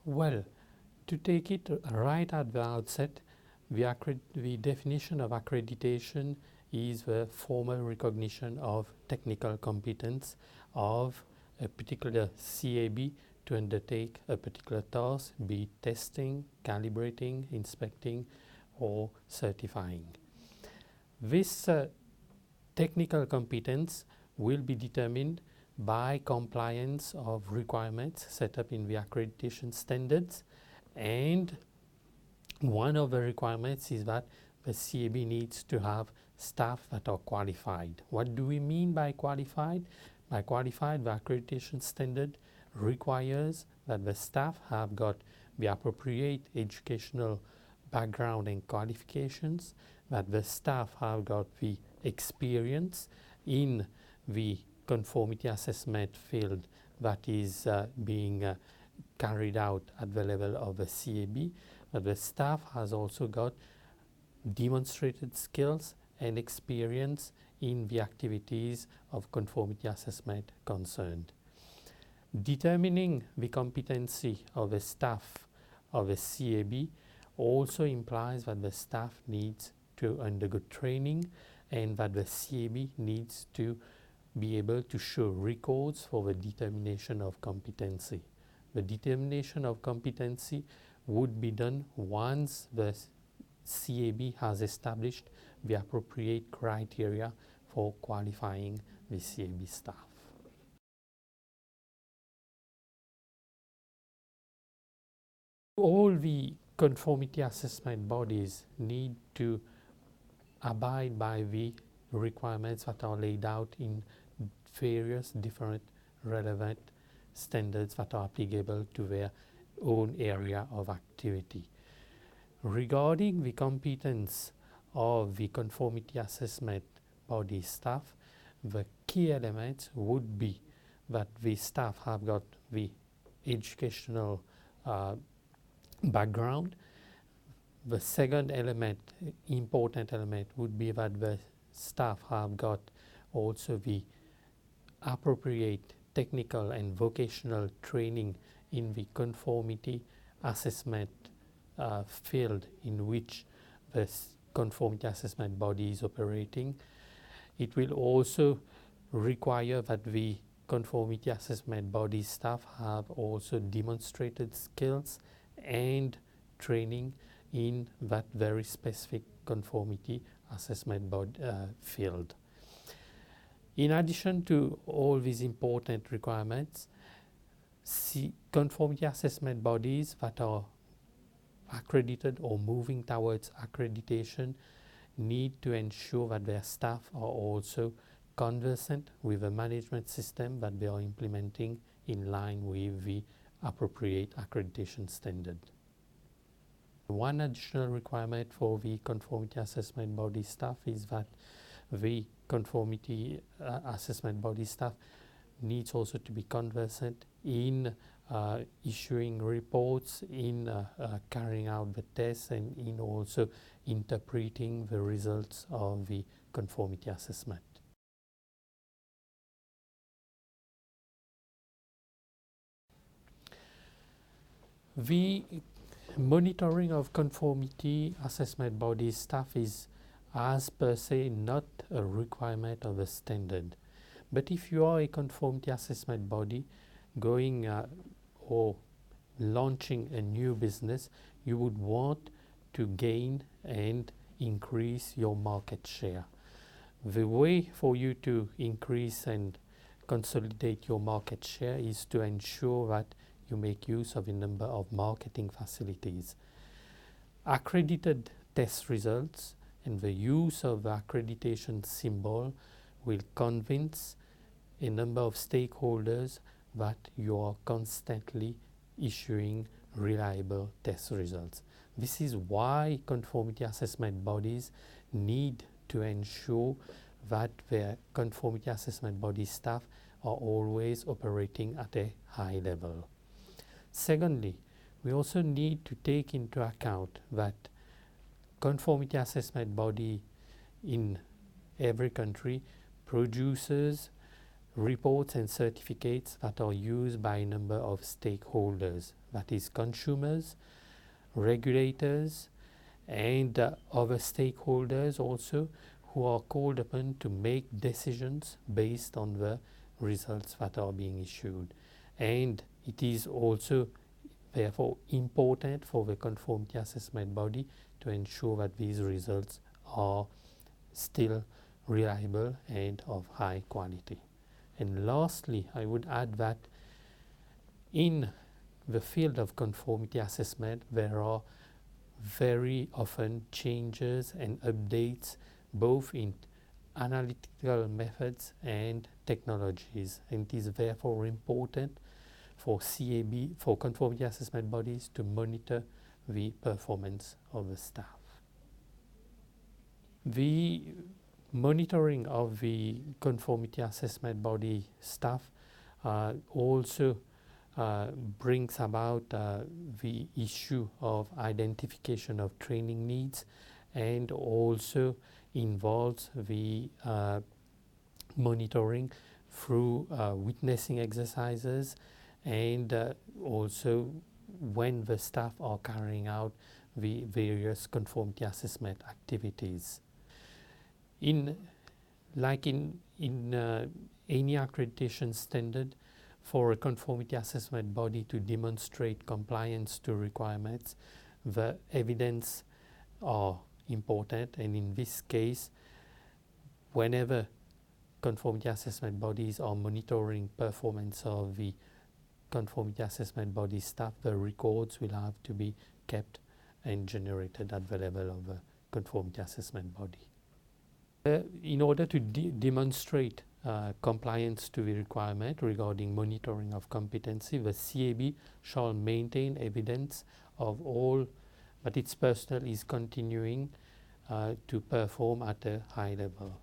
Well, to take it right at the outset, the definition of accreditation is the formal recognition of technical competence of a particular CAB to undertake a particular task, be it testing, calibrating, inspecting, or certifying. This technical competence will be determined by compliance of requirements set up in the accreditation standards, and one of the requirements is that the CAB needs to have staff that are qualified. What do we mean by qualified? By qualified, the accreditation standard requires that the staff have got the appropriate educational background and qualifications, that the staff have got the experience in the conformity assessment field that is being carried out at the level of the CAB, that the staff has also got demonstrated skills and experience in the activities of conformity assessment concerned. Determining the competency of the staff of a CAB also implies that the staff needs to undergo training and that the CAB needs to be able to show records for the determination of competency. The determination of competency would be done once the CAB has established the appropriate criteria for qualifying the CAB staff. All the conformity assessment bodies need to abide by the requirements that are laid out in various different relevant standards that are applicable to their own area of activity. Regarding the competence of the conformity assessment body staff, the key elements would be that the staff have got the educational background. The second element, important element, would be that the staff have got also the appropriate technical and vocational training in the conformity assessment field in which the conformity assessment body is operating. It will also require that the conformity assessment body staff have also demonstrated skills and training in that very specific conformity assessment field. In addition to all these important requirements, conformity assessment bodies that are accredited or moving towards accreditation need to ensure that their staff are also conversant with the management system that they are implementing in line with the appropriate accreditation standard. One additional requirement for the conformity assessment body staff is that the conformity assessment body staff needs also to be conversant in issuing reports, in carrying out the tests, and in also interpreting the results of the conformity assessment. The monitoring of conformity assessment body staff is as per se not a requirement of the standard. But if you are a conformity assessment body going or launching a new business, you would want to gain and increase your market share. The way for you to increase and consolidate your market share is to ensure that you make use of a number of marketing facilities. Accredited test results and the use of the accreditation symbol will convince a number of stakeholders that you are constantly issuing reliable test results. This is why conformity assessment bodies need to ensure that their conformity assessment body staff are always operating at a high level. Secondly, we also need to take into account that conformity assessment body in every country produces reports and certificates that are used by a number of stakeholders, that is consumers, regulators, and other stakeholders also, who are called upon to make decisions based on the results that are being issued. And it is also therefore important for the conformity assessment body to ensure that these results are still reliable and of high quality. And lastly, I would add that in the field of conformity assessment, there are very often changes and updates both in analytical methods and technologies, and it is therefore important for CAB, for conformity assessment bodies, to monitor the performance of the staff. The monitoring of the conformity assessment body staff also brings about the issue of identification of training needs, and also involves the monitoring through witnessing exercises, and also when the staff are carrying out the various conformity assessment activities. Like in any accreditation standard, for a conformity assessment body to demonstrate compliance to requirements, the evidence are important, and in this case, whenever conformity assessment bodies are monitoring performance of the conformity assessment body staff, the records will have to be kept and generated at the level of the conformity assessment body. In order to demonstrate compliance to the requirement regarding monitoring of competency, the CAB shall maintain evidence of all that its personnel is continuing to perform at a high level.